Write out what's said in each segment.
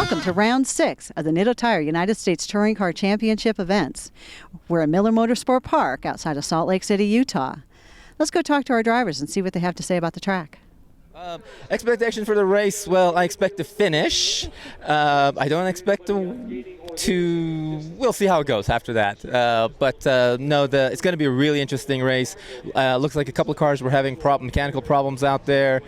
Welcome to round 6 of the Nitto Tire United States Touring Car Championship events. We're at Miller Motorsports Park outside of Salt Lake City, Utah. Let's go talk to our drivers and see what they have to say about the track. Expectation for the race, well, I expect to finish. I don't expect to we'll see how it goes after that. No, it's going to be a really interesting race. Looks like a couple of cars were having mechanical problems out there.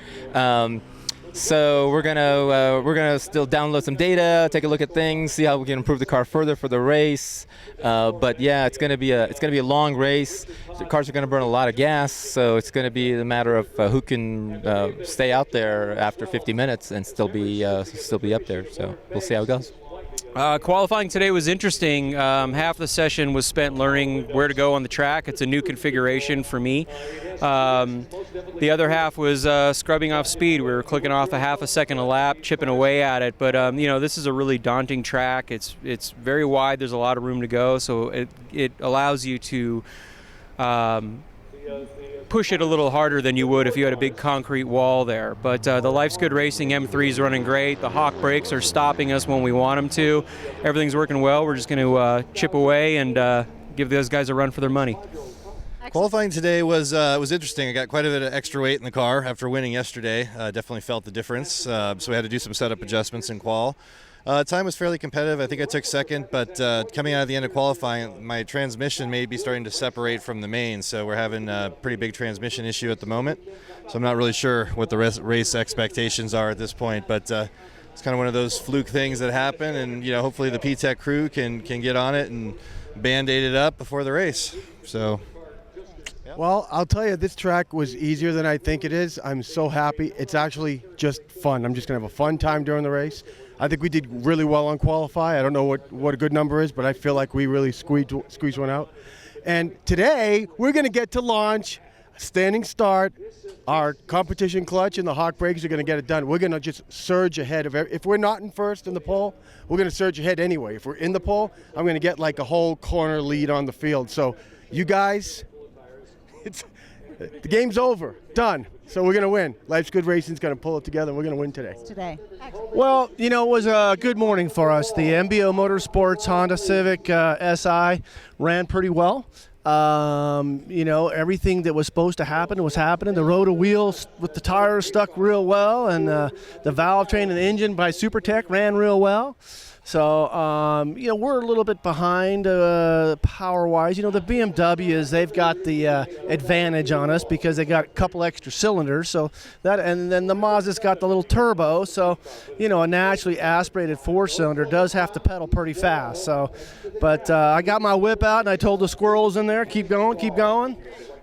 So we're gonna still download some data, take a look at things, see how we can improve the car further for the race. But yeah, it's gonna be a long race. The cars are gonna burn a lot of gas, so it's gonna be a matter of who can stay out there after 50 minutes and still be up there. So we'll see how it goes. Qualifying today was interesting. Half the session was spent learning where to go on the track. It's a new configuration for me. The other half was scrubbing off speed. We were clicking off a half a second a lap, chipping away at it. But this is a really daunting track. It's very wide. There's a lot of room to go, so it allows you to push it a little harder than you would if you had a big concrete wall there. But the Life's Good Racing M3 is running great. The Hawk brakes are stopping us when we want them to. Everything's working well. We're just going to chip away and give those guys a run for their money. Qualifying today was interesting. I got quite a bit of extra weight in the car after winning yesterday. Definitely felt the difference. So we had to do some setup adjustments in qual. Time was fairly competitive. I think I took second, but coming out of the end of qualifying, my transmission may be starting to separate from the main, so we're having a pretty big transmission issue at the moment. So I'm not really sure what the race expectations are at this point, but it's kind of one of those fluke things that happen, and hopefully the P-Tech crew can get on it and band-aid it up before the race. So. Well, I'll tell you, this track was easier than I think it is. I'm so happy. It's actually just fun. I'm just going to have a fun time during the race. I think we did really well on qualify. I don't know what a good number is, but I feel like we really squeezed one out. And today, we're going to get to launch a standing start. Our competition clutch and the Hawk brakes are going to get it done. We're going to just surge ahead of if we're not in first in the pole, we're going to surge ahead anyway. If we're in the pole, I'm going to get like a whole corner lead on the field. So you guys, the game's over, done. So we're going to win. Life's Good Racing's going to pull it together. We're going to win today. Well, it was a good morning for us. The BTM Motorsports Honda Civic SI ran pretty well. Everything that was supposed to happen was happening. The rotor wheels with the tires stuck real well, and the valve train and the engine by SuperTech ran real well. So, we're a little bit behind power-wise. The BMWs, they've got the advantage on us because they got a couple extra cylinders. So and then the Mazda's got the little turbo. So, a naturally aspirated four-cylinder does have to pedal pretty fast. So, but I got my whip out and I told the squirrels in there, keep going, keep going.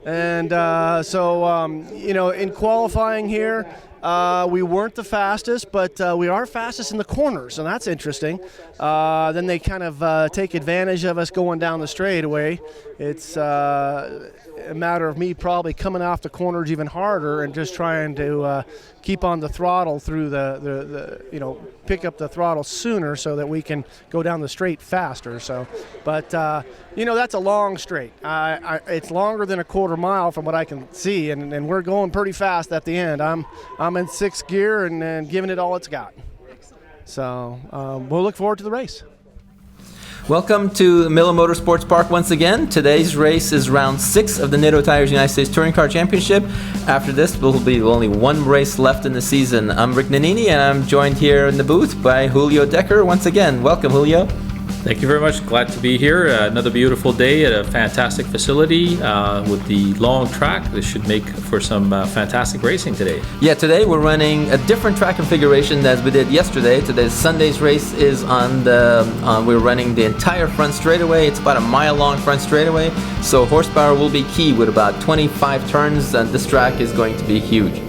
And in qualifying here, we weren't the fastest, but we are fastest in the corners, and that's interesting. Then they kind of take advantage of us going down the straightaway. It's a matter of me probably coming off the corners even harder and just trying to keep on the throttle through pick up the throttle sooner so that we can go down the straight faster. So, but that's a long straight. It's longer than a quarter mile from what I can see, and we're going pretty fast at the end. I'm in sixth gear and giving it all it's got. So we'll look forward to the race. Welcome to Miller Motorsports Park once again. Today's race is round 6 of the Nitto Tires United States Touring Car Championship. After this, will be only one race left in the season. I'm Rick Nannini, and I'm joined here in the booth by Julio Decker once again. Welcome, Julio. Thank you very much. Glad to be here. Another beautiful day at a fantastic facility with the long track. This should make for some fantastic racing today. Yeah, today we're running a different track configuration as we did yesterday. Today's Sunday's race is we're running the entire front straightaway. It's about a mile-long front straightaway, so horsepower will be key with about 25 turns, and this track is going to be huge.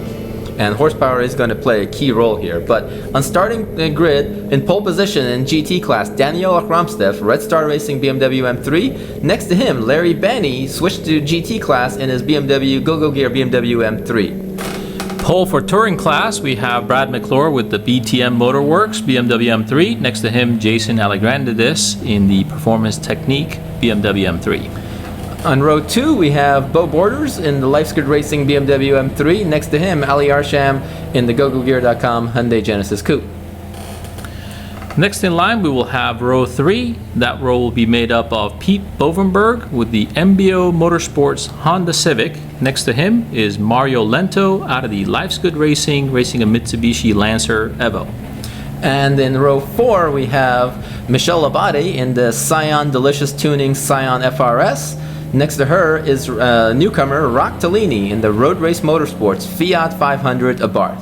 And horsepower is going to play a key role here. But on starting the grid, in pole position in GT class, Daniel Ramsteff, Red Star Racing BMW M3. Next to him, Larry Benny switched to GT class in his BMW Go-Go Gear BMW M3. Pole for touring class, we have Brad McClure with the BTM Motorwerks BMW M3. Next to him, Jason Alexandridis in the Performance Technic BMW M3. On row 2, we have Beau Borders in the Life's Good Racing BMW M3. Next to him, Ali Arsham in the GoGoGear.com Hyundai Genesis Coupe. Next in line, we will have row 3. That row will be made up of Pete Bovenberg with the BTM Motorsports Honda Civic. Next to him is Mario Lento out of the Life's Good Racing, racing a Mitsubishi Lancer Evo. And in row 4, we have Michelle Abate in the Scion Delicious Tuning Scion FRS. Next to her is newcomer Rock Tellini in the Road Race Motorsports Fiat 500 Abarth.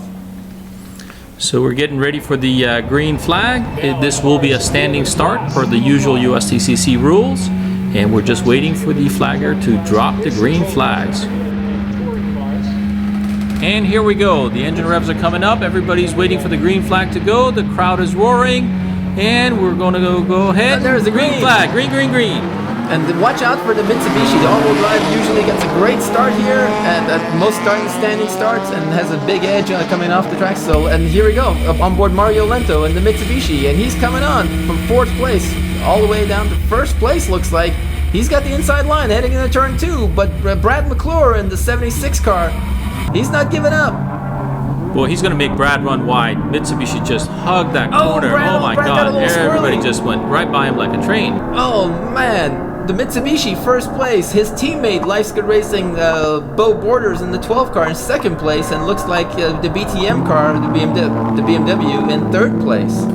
So we're getting ready for the green flag. This will be a standing start per the usual USTCC rules, and we're just waiting for the flagger to drop the green flags. And here we go. The engine revs are coming up. Everybody's waiting for the green flag to go. The crowd is roaring, and we're going to go ahead. There's the green flag. Green, green, green. And watch out for the Mitsubishi. The all-wheel drive usually gets a great start here, and most standing starts, and has a big edge coming off the track. So, and here we go, up on board Mario Lento in the Mitsubishi, and he's coming on from 4th place all the way down to 1st place. Looks like he's got the inside line heading into turn 2, but Brad McClure in the 76 car, he's not giving up. Well, he's going to make Brad run wide. Mitsubishi just hugged that corner. Brad, oh my Brad God! Everybody swirly. just went right by him like a train. Oh man. The Mitsubishi 1st place, his teammate Life's Good Racing Beau Borders in the 12 car in 2nd place, and looks like the BTM car, the BMW in 3rd place.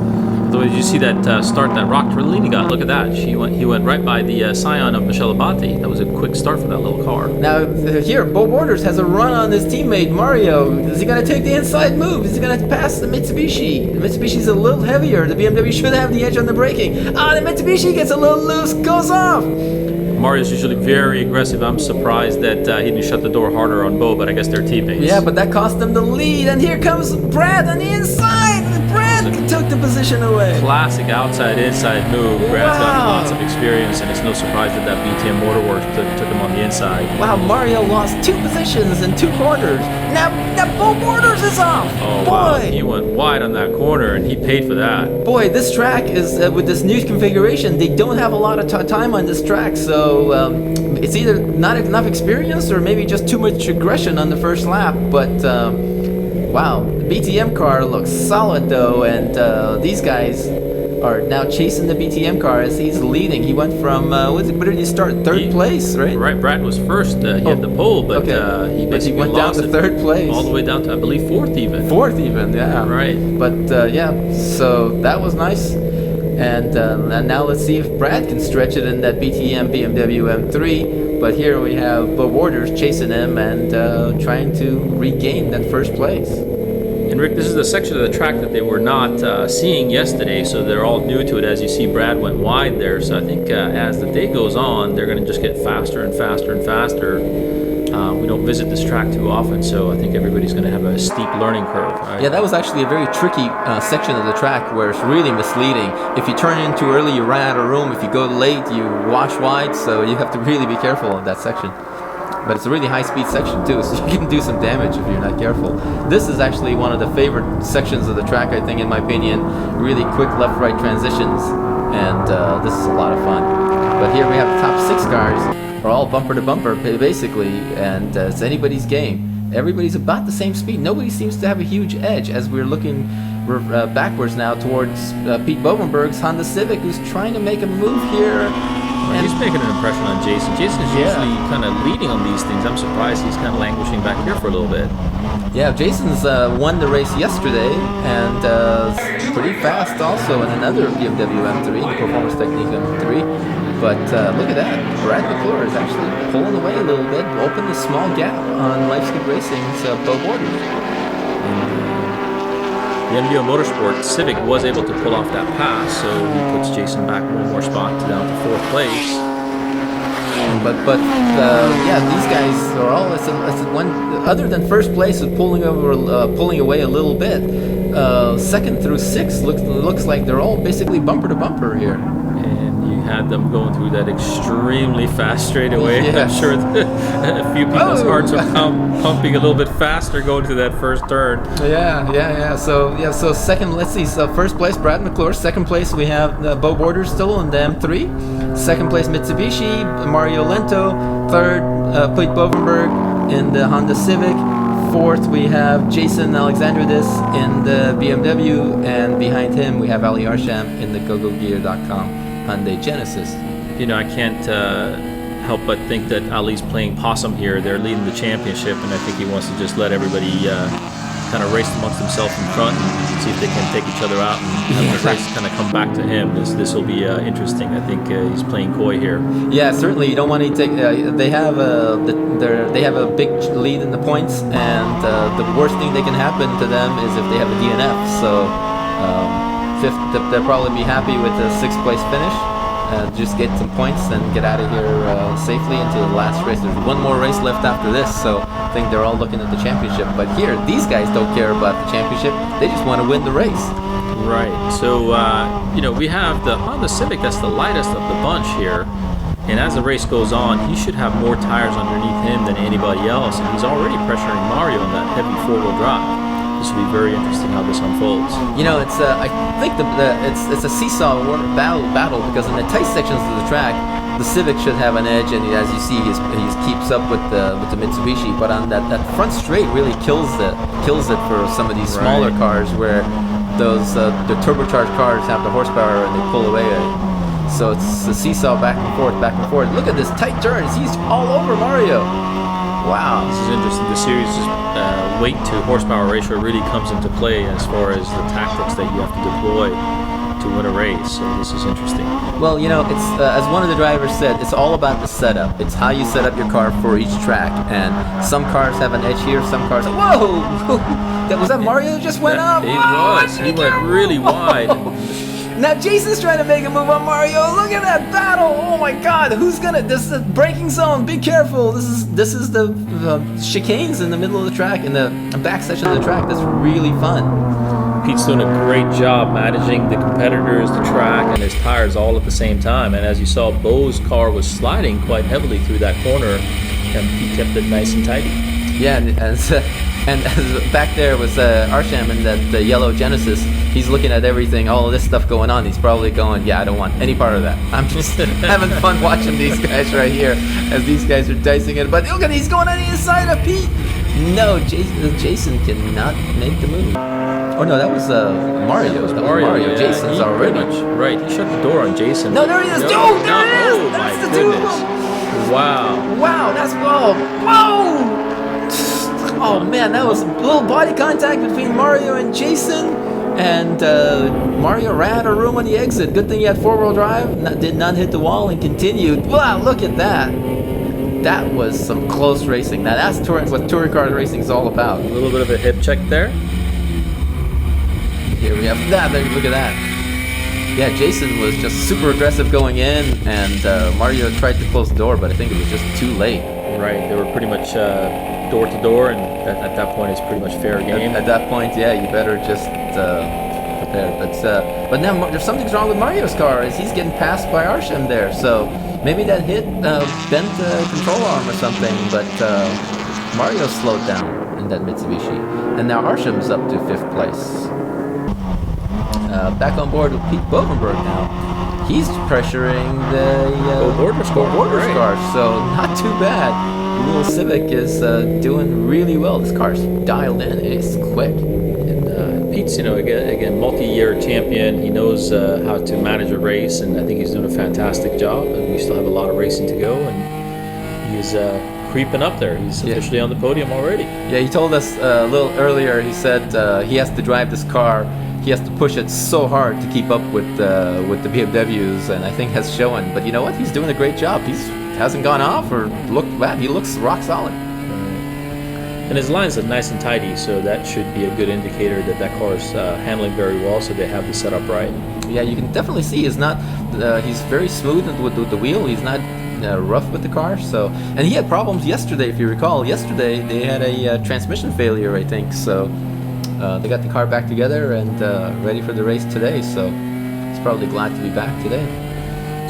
Though, did you see that start that Rock Tellini got? Look at that. He went right by the Scion of Michelle Abate. That was a quick start for that little car. Now here, Beau Borders has a run on his teammate Mario. Is he going to take the inside move? Is he going to pass the Mitsubishi? The Mitsubishi's a little heavier. The BMW should have the edge on the braking. The Mitsubishi gets a little loose, goes off. Mario's usually very aggressive. I'm surprised that he didn't shut the door harder on Beau, but I guess they're teammates. Yeah, but that cost them the lead. And here comes Brad on the inside. Brad took the position away. Classic outside-inside move. Brad's got lots of experience, and it's no surprise that BTM Motorwerks took him on the inside. Wow, Mario lost 2 positions in 2 corners. Now Beau Borders is off. Oh, boy. Wow. He went wide on that corner, and he paid for that. Boy, this track is, with this new configuration, they don't have a lot of time on this track, so it's either not enough experience or maybe just too much aggression on the first lap, but wow, the BTM car looks solid though, and these guys are now chasing the BTM car as he's leading. He went from, where did he start? 3rd place, right? Right, Brad was first. He had the pole, but he basically went down to 3rd place. All the way down to, I believe, 4th even. 4th even, yeah. Right. But yeah, so that was nice. And now let's see if Brad can stretch it in that BTM BMW M3. But here we have Beau Borders chasing him and trying to regain that 1st place. And Rick, this is the section of the track that they were not seeing yesterday, so they're all new to it. As you see, Brad went wide there, so I think as the day goes on, they're going to just get faster and faster and faster. We don't visit this track too often, so I think everybody's going to have a steep learning curve. Right? Yeah, that was actually a very tricky section of the track where it's really misleading. If you turn in too early, you run out of room. If you go late, you wash wide, so you have to really be careful in that section. But it's a really high-speed section too, so you can do some damage if you're not careful. This is actually one of the favorite sections of the track, I think, in my opinion. Really quick left-right transitions, and this is a lot of fun. But here we have the top 6 cars. Are all bumper to bumper basically, and it's anybody's game. Everybody's about the same speed. Nobody seems to have a huge edge as we're looking backwards now towards Pete Bovenberg's Honda Civic, who's trying to make a move here. And he's making an impression on Jason. Jason's usually kind of leading on these things. I'm surprised he's kind of languishing back here for a little bit. Yeah, Jason's won the race yesterday and pretty fast also in another BMW M3, the Performance Technic M3. But look at that, Brad McClure is actually pulling away a little bit, opened a small gap on Life's Good Racing's Beau Borders. The BTM Motorsports Civic was able to pull off that pass, so he puts Jason back one more spot down to 4th place. But yeah, these guys are all it's one other than 1st place is pulling away a little bit. 2nd through 6th looks like they're all basically bumper to bumper here. Had them going through that extremely fast straightaway. Yes. I'm sure a few people's hearts are pumping a little bit faster going to that first turn. Yeah. So second, let's see. So 1st place, Brad McClure. 2nd place, we have Beau Borders still in the M3. 2nd place, Mitsubishi, Mario Lento. 3rd, Pete Bovenberg in the Honda Civic. fourth, we have Jason Alexandridis in the BMW, and behind him we have Ali Arsham in the GoGoGear.com Hyundai Genesis. You know, I can't help but think that Ali's playing possum here. They're leading the championship, and I think he wants to just let everybody kind of race amongst themselves in front and see if they can take each other out and have the race kind of come back to him. This will be interesting. I think he's playing coy here. Yeah, certainly. You don't want to take. They have a big lead in the points, and the worst thing that can happen to them is if they have a DNF. So fifth, they'll probably be happy with the sixth place finish. Just get some points and get out of here safely into the last race. There's one more race left after this, so I think they're all looking at the championship. But here, these guys don't care about the championship. They just want to win the race. Right. So, you know, we have the Honda Civic that's the lightest of the bunch here. And as the race goes on, he should have more tires underneath him than anybody else. And he's already pressuring Mario in that heavy four-wheel drive. This will be very interesting how this unfolds. You know, it's I think it's a seesaw battle because in the tight sections of the track, the Civic should have an edge, and as you see, he keeps up with the Mitsubishi. But on that front straight, really kills it for some of these smaller cars where those the turbocharged cars have the horsepower and they pull away. So it's a seesaw back and forth, back and forth. Look at this tight turns. He's all over Mario. Wow. This is interesting. The series' weight to horsepower ratio really comes into play as far as the tactics that you have to deploy to win a race. So this is interesting. Well, you know, it's as one of the drivers said, it's all about the setup. It's how you set up your car for each track. And some cars have an edge here, some cars. Whoa! Was that Mario who just went up? It was. He went really wide. Now Jason's trying to make a move on Mario. Look at that battle! Oh my God! This is the braking zone. Be careful. This is the chicanes in the middle of the track, in the back section of the track. That's really fun. Pete's doing a great job managing the competitors, the track, and his tires all at the same time. And as you saw, Beau's car was sliding quite heavily through that corner, and Pete kept it nice and tidy. Yeah, and back there was Arsham in the yellow Genesis. He's looking at everything, all of this stuff going on. He's probably going, yeah, I don't want any part of that. I'm just having fun watching these guys right here as these guys are dicing it. But look at, he's going on the inside of Pete. No, Jason cannot make the move. Oh no, that was Mario. That was Mario. Yeah, Jason's already. Right, he shut the door on Jason. No, there he is. Oh, there he is. Oh, That's my the two of goodness. them. Wow, that's whoa. Oh man, that was a little body contact between Mario and Jason, and Mario ran out of room on the exit. Good thing he had four-wheel drive, did not hit the wall, and continued. Wow, look at that. That was some close racing. Now that's what touring car racing is all about. a little bit of a hip check there. Here we have that. Look at that. Yeah, Jason was just super aggressive going in, and Mario tried to close the door, but I think it was just too late. Right, they were pretty much door to door, and at that point it's pretty much fair game. At that point, yeah, you better just prepare. But now there's something's wrong with Mario's car as he's getting passed by Arsham there. So maybe that hit bent the control arm or something. But Mario slowed down in that Mitsubishi, and now Arsham's up to 5th place. Back on board with Pete Bovenberg now. He's pressuring the Borders car, so not too bad. The little Civic is doing really well. This car's dialed in. It's quick. And Pete's, again, multi-year champion. He knows how to manage a race, and I think he's doing a fantastic job. And we still have a lot of racing to go, and he's creeping up there. He's officially on the podium already. Yeah, he told us a little earlier. He said he has to drive this car. He has to push it so hard to keep up with the BMWs, and I think has shown. But you know what? He's doing a great job. He hasn't gone off or looked bad. He looks rock solid. And his lines are nice and tidy, so that should be a good indicator that car is handling very well, so they have the setup right. Yeah, you can definitely see he's very smooth with the wheel. He's not rough with the car. So, and he had problems yesterday, if you recall. Yesterday they had a transmission failure, I think. So they got the car back together and ready for the race today. So he's probably glad to be back today.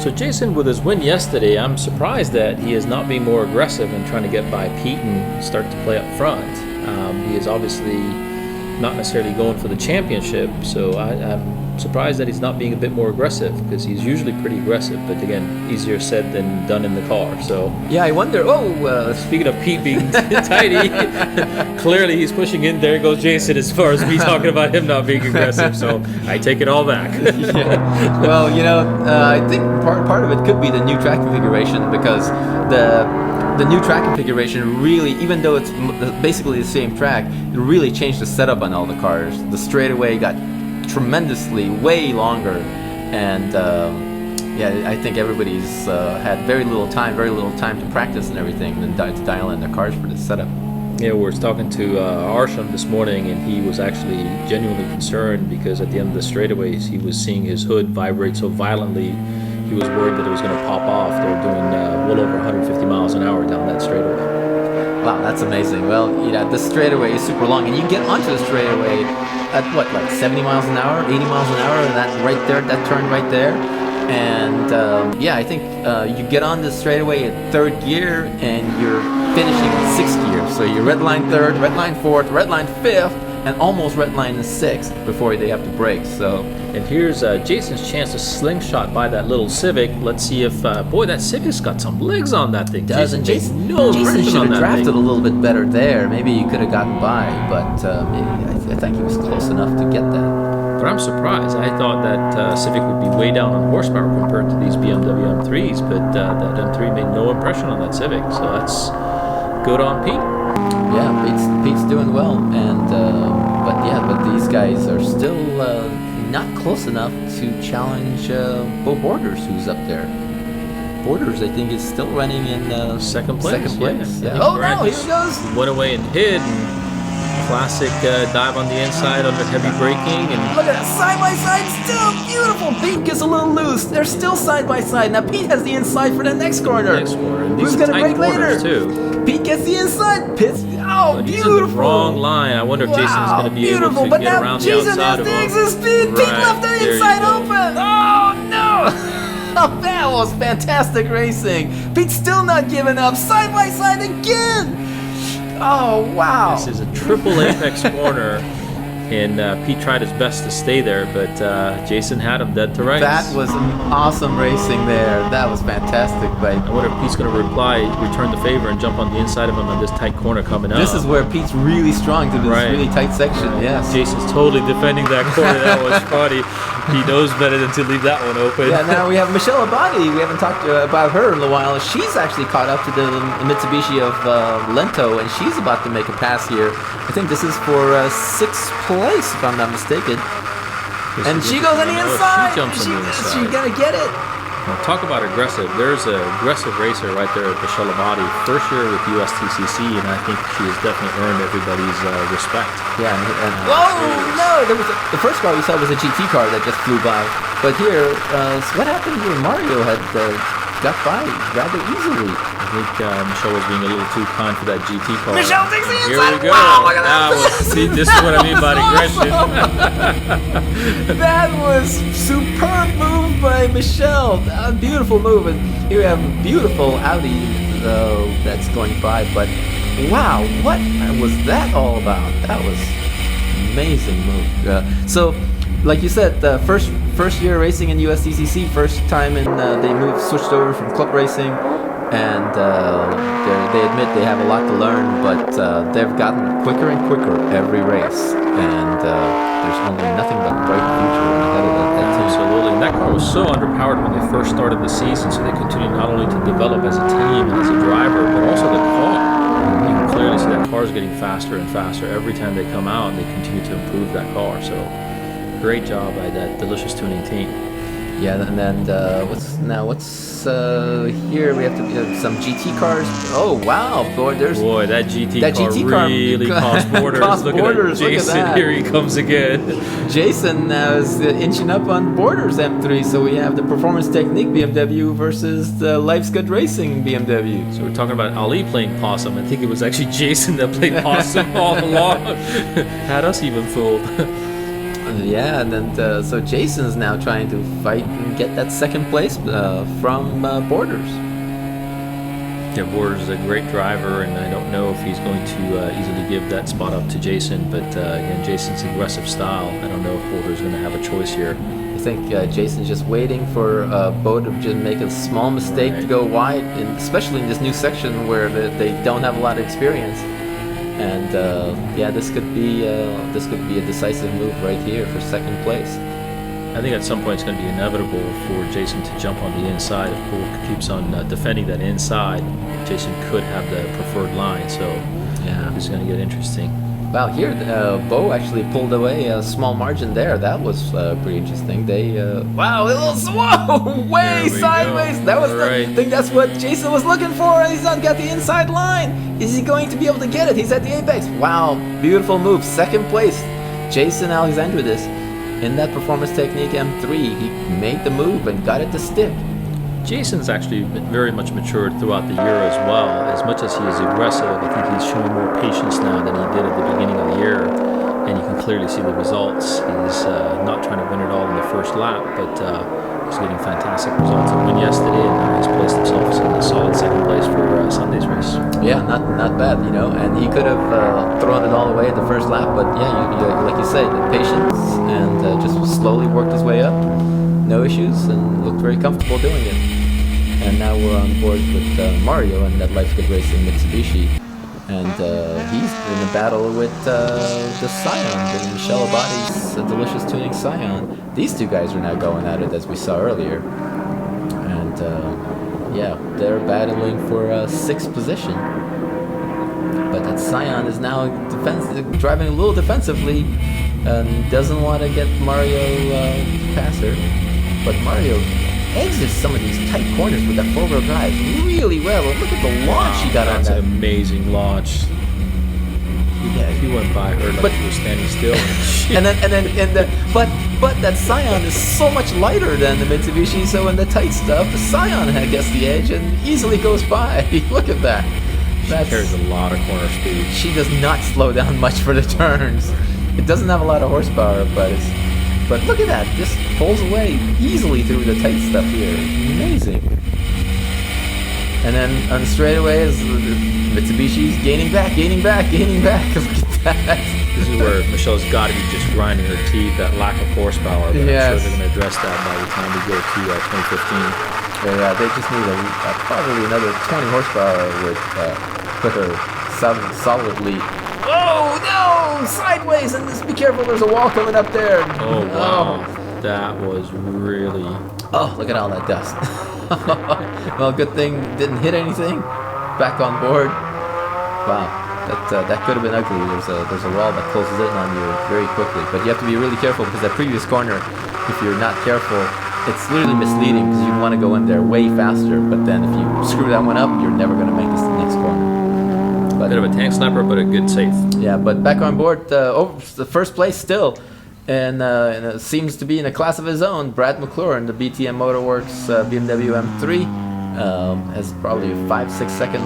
So Jason, with his win yesterday, I'm surprised that he is not being more aggressive and trying to get by Pete and start to play up front. He is obviously not necessarily going for the championship. So I'm surprised that he's not being a bit more aggressive, because he's usually pretty aggressive. But again, easier said than done in the car. So Yeah, I wonder. speaking of Pete being tidy, clearly he's pushing in. There goes Jason as far as me talking about him not being aggressive. So I take it all back. Well, I think part of it could be the new track configuration, because the new track configuration really, even though it's basically the same track, it really changed the setup on all the cars. The straightaway got tremendously way longer, and I think everybody's had very little time to practice and everything, and to dial in their cars for this setup. Yeah, we were talking to Arsham this morning, and he was actually genuinely concerned because at the end of the straightaways, he was seeing his hood vibrate so violently. He was worried that it was going to pop off. They were doing well over 150 miles an hour down that straightaway. Wow, that's amazing. Well, the straightaway is super long, and you get onto the straightaway at like 70 miles an hour, 80 miles an hour, and that right there, that turn right there. And I think you get on the straightaway at third gear, and you're finishing in sixth gear. So you redline third, redline fourth, redline fifth, and almost redline the sixth before they have to brake. So. And here's Jason's chance to slingshot by that little Civic. Let's see if, that Civic's got some legs on that thing. Jason Jason should have drafted a little bit better there. Maybe he could have gotten by, but I think he was close enough to get that. But I'm surprised. I thought that Civic would be way down on horsepower compared to these BMW M3s, but that M3 made no impression on that Civic. So that's good on Pete. Yeah, Pete's doing well, and but these guys are still not close enough to challenge Beau Borders, who's up there. Borders, I think, is still running in second place. Yeah. Oh no, here he goes! Went away and hid. And classic dive on the inside under heavy braking, and look at that, side by side, still beautiful. Pete gets a little loose. They're still side by side. Now Pete has the inside for the next corner. And who's gonna brake later? Too. Pete gets the inside. Pits. Oh, he's beautiful. in the wrong line. I wonder if Jason's going to be able to but get now around Jason the outside of him. has the exit speed. Pete left the inside open. Oh, no. Oh, that was fantastic racing. Pete's still not giving up. Side by side again. Oh, wow. This is a triple apex corner. And Pete tried his best to stay there, but Jason had him dead to rights. That was awesome racing there. That was fantastic. But I wonder if Pete's going to return the favor and jump on the inside of him on this tight corner coming up. This is where Pete's really strong to this really tight section. Yes. Jason's totally defending that corner. That was funny. He knows better than to leave that one open. Yeah, now we have Michelle Abadi. We haven't talked about her in a while. She's actually caught up to the Mitsubishi of Lento, and she's about to make a pass here. I think this is for sixth place, if I'm not mistaken. And she goes on the inside. She's gonna get it. Now, talk about aggressive. There's an aggressive racer right there at Michelle Abadi. First year with USTCC, and I think she has definitely earned everybody's respect. Yeah. Whoa! No, the first car we saw was a GT car that just flew by. But here, what happened here? Mario had got by rather easily. I think Michelle was being a little too kind for that GT car. Michelle takes the inside. Here we go. Wow, look at that. See, this is what I mean by aggression. That was superb move by Michelle. A beautiful move. And here we have a beautiful Audi that's going by. But wow, what was that all about? That was an amazing move. So, like you said, the first year racing in USTCC, first time they switched over from club racing. And they admit they have a lot to learn, but they've gotten quicker and quicker every race, and there's only nothing but bright future ahead of that team. Absolutely, and that car was so underpowered when they first started the season, so they continued not only to develop as a team and as a driver, but also the car. You can clearly see that car is getting faster and faster every time they come out, and they continue to improve that car. So, great job by that Delicious Tuning team. Yeah, and then what's here? We have some GT cars. Oh wow, boy, that GT car really crossed borders. Look at Jason. Here he comes again. Jason is inching up on Borders M3. So we have the Performance Technic BMW versus the Life's Good Racing BMW. So we're talking about Ali playing possum. I think it was actually Jason that played possum all along. Had us even fooled. Yeah, and then so Jason's now trying to fight and get that second place from Borders. Yeah, Borders is a great driver, and I don't know if he's going to easily give that spot up to Jason, but again, Jason's aggressive style. I don't know if Borders is going to have a choice here. I think Jason's just waiting for Beau to just make a small mistake to go wide, and especially in this new section where they don't have a lot of experience. And yeah, this could be a decisive move right here for second place. I think at some point it's going to be inevitable for Jason to jump on the inside. If Beau keeps on defending that inside, Jason could have the preferred line. So yeah, it's going to get interesting. Wow, here Beau actually pulled away a small margin there. That was pretty interesting. They wow, it was whoa, way sideways. Go. That was I think that's what Jason was looking for. He's not got the inside line. Is he going to be able to get it? He's at the apex. Wow, beautiful move. Second place, Jason Alexandridis in that Performance Technic M3. He made the move and got it to stick. Jason's actually very much matured throughout the year as well. As much as he is aggressive, I think he's showing more patience now than he did at the beginning of the year, and you can clearly see the results. He's not trying to win it all in the first lap, but he's getting fantastic results. He won yesterday, and now he's placed himself in a solid second place for Sunday's race. Yeah, not bad, you know. And he could have thrown it all away at the first lap, but yeah, like you said, the patience and just slowly worked his way up. No issues, and looked very comfortable doing it. And now we're on board with Mario and that Life's Good Racing Mitsubishi, and he's in a battle with the Scion, the Michelle Abadi's Delicious Tuning Scion. These two guys are now going at it, as we saw earlier, and yeah, they're battling for sixth position. But that Scion is now driving a little defensively, and doesn't want to get Mario past her. But Mario exits some of these tight corners with that four-wheel drive really well. And look at the launch he got on that. That's an amazing launch. Yeah, he went by her like he was standing still. But that Scion is so much lighter than the Mitsubishi, so in the tight stuff, the Scion gets the edge and easily goes by. Look at that. She carries a lot of corner speed. She does not slow down much for the turns. It doesn't have a lot of horsepower, but look at that, just pulls away easily through the tight stuff here. Amazing. And then on the straightaways, Mitsubishi's gaining back. Look at that. This is where Michelle's got to be just grinding her teeth, that lack of horsepower. But yes. I'm sure they're going to address that by the time we go to 2015. Yeah, they just need probably another 20 horsepower with put her solidly. Oh no! Sideways, and just be careful. There's a wall coming up there. Oh wow, that was really. Oh, look at all that dust. Well, good thing didn't hit anything. Back on board. Wow, that could have been ugly. There's a wall that closes in on you very quickly, but you have to be really careful because that previous corner, if you're not careful, it's literally misleading because you want to go in there way faster, but then if you screw that one up, you're never going to make this the next corner. A bit of a tank sniper, but a good safe. Yeah, but back on board, the first place still, and seems to be in a class of his own. Brad McClure in the BTM Motorwerks BMW M3 has probably a 5-6 second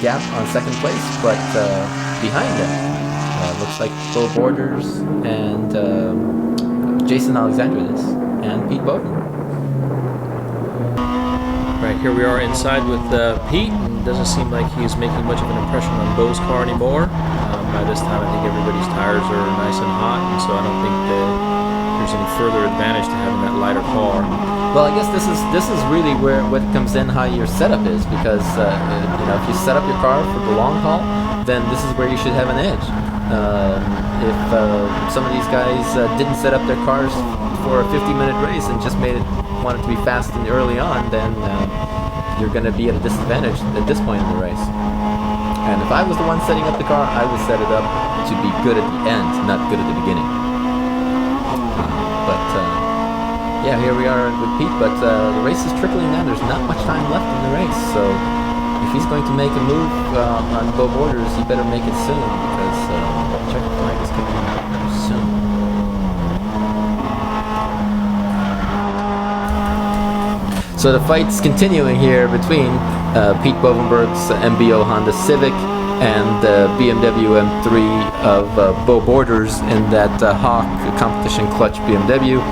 gap on second place, but behind him looks like Beau Borders and Jason Alexandridis and Pete Beau. Right, here we are inside with Pete. Doesn't seem like he's making much of an impression on Beau's car anymore. By this time, I think everybody's tires are nice and hot, and so I don't think there's any further advantage to having that lighter car. Well, I guess this is really where what comes in how your setup is, because if you set up your car for the long haul, then this is where you should have an edge. If some of these guys didn't set up their cars for a 50-minute race and just wanted to be fast and early on, then you're going to be at a disadvantage at this point in the race. And if I was the one setting up the car, I would set it up to be good at the end, not good at the beginning. Yeah, here we are with Pete, but the race is trickling down. There's not much time left in the race, so if he's going to make a move on Beau Borders, he better make it soon, because check flag is coming out soon. So the fight's continuing here between Pete Bovenberg's MBO Honda Civic and the BMW M3 of Beau Borders in that Hawk competition clutch BMW.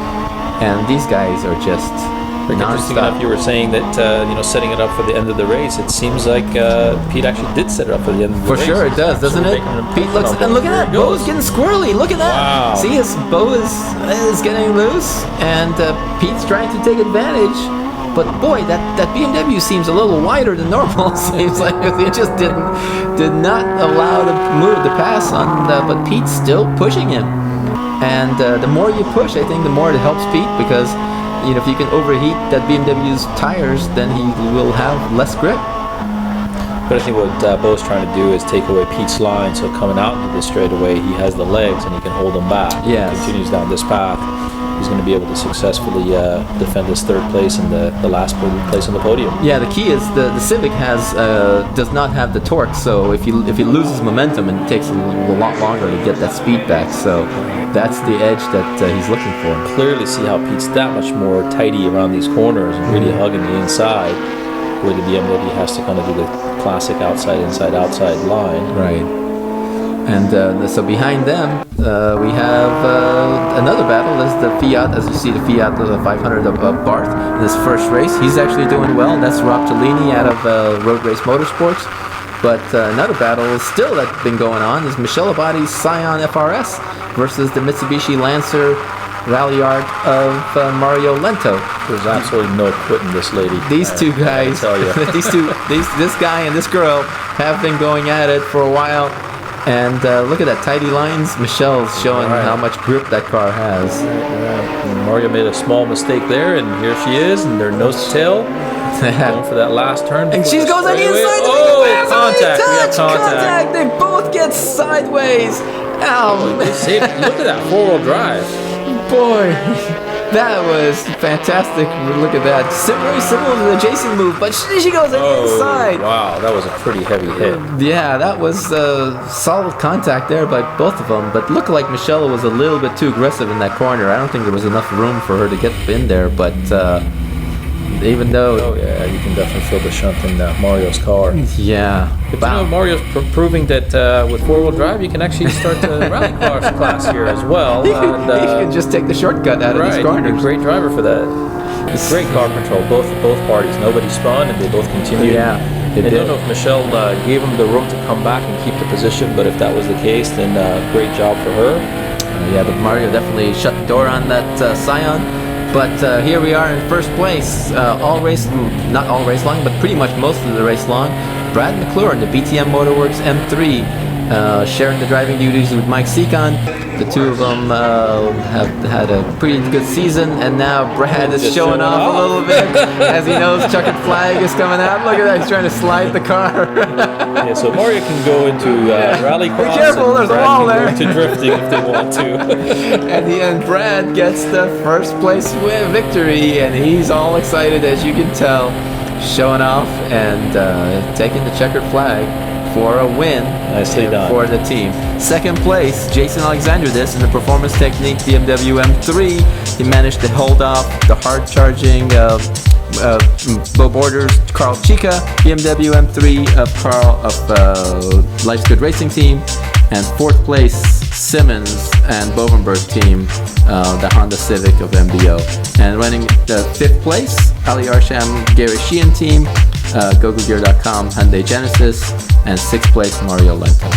And these guys are just Interesting enough, you were saying that setting it up for the end of the race. It seems like Pete actually did set it up for the end of the race. For sure, it does, doesn't it? Pete looks, and look at that, Beau's getting squirrely. Look at that. Wow. See, Beau is getting loose, and Pete's trying to take advantage. But boy, that BMW seems a little wider than normal. Seems like they just did not allow the pass on. But Pete's still pushing him, and the more you push, I think the more it helps Pete, because if you can overheat that BMW's tires, then he will have less grip. But I think what Beau's trying to do is take away Pete's line, so coming out into the straightaway, he has the legs and he can hold them back. Yes. He continues down this path, he's going to be able to successfully defend his third place and the last place on the podium. Yeah, the key is the Civic does not have the torque, so if he loses momentum, it takes a lot longer to get that speed back. So that's the edge that he's looking for. Clearly see how Pete's that much more tidy around these corners and really hugging the inside, where the BMW has to kind of do the classic outside line. Right. And so behind them, we have another battle. Is the Fiat, as you see, the Fiat 500 of Barth in his first race. He's actually doing well. That's Rob Cellini out of Road Race Motorsports. But another battle is still that's been going on is Michele Abati's Scion FRS versus the Mitsubishi Lancer Rally Art of Mario Lento. There's absolutely no quitting this lady. These two guys, this guy and this girl have been going at it for a while. And look at that tidy lines. Michelle's showing how much grip that car has. Mario made a small mistake there, and here she is, and they're nose to tail. Going for that last turn. And she goes on the inside. Oh, contact. We have contact. They both get sideways. Ow. Look at that four-wheel drive. Boy, that was fantastic. Look at that. Very similar to the Jason move, but she goes on the inside. Wow, that was a pretty heavy hit. Yeah, that was solid contact there by both of them, but looked like Michele was a little bit too aggressive in that corner. I don't think there was enough room for her to get in there, but even though... Oh yeah, you can definitely feel the shunt in Mario's car. Yeah. But Mario's proving that with four-wheel drive, you can actually start the rally cars class here as well. He can just take the shortcut out of these corners. He's a great driver for that. Great car control, both parties. Nobody spun, and they both continued. Yeah, I don't know if Michele gave him the room to come back and keep the position, but if that was the case, then great job for her. Yeah, but Mario definitely shut the door on that Scion. But here we are in first place, not all race long, but pretty much most of the race long. Brad McClure in the BTM Motorwerks M3, sharing the driving duties with Mike Seacon. The two of them have had a pretty good season, and now Brad is showing off a little bit as he knows checkered flag is coming out. Look at that, he's trying to slide the car. Yeah, so Mario can go into rally cross. Be careful, there's a wall there. Into drifting if they want to. And Brad gets the first place victory, and he's all excited, as you can tell, showing off and taking the checkered flag for a win. Nicely done. For the team. Second place, Jason Alexandridis in the Performance Technic BMW M3. He managed to hold off the hard-charging Beau Borders, Carl Chica, BMW M3 of Life's Good Racing Team. And fourth place, Simmons and Bovenberg team, the Honda Civic of MBO. And running the fifth place, Ali Arsham, Gary Sheehan team, GoGoGear.com, Hyundai Genesis, and sixth place, Mario Lento.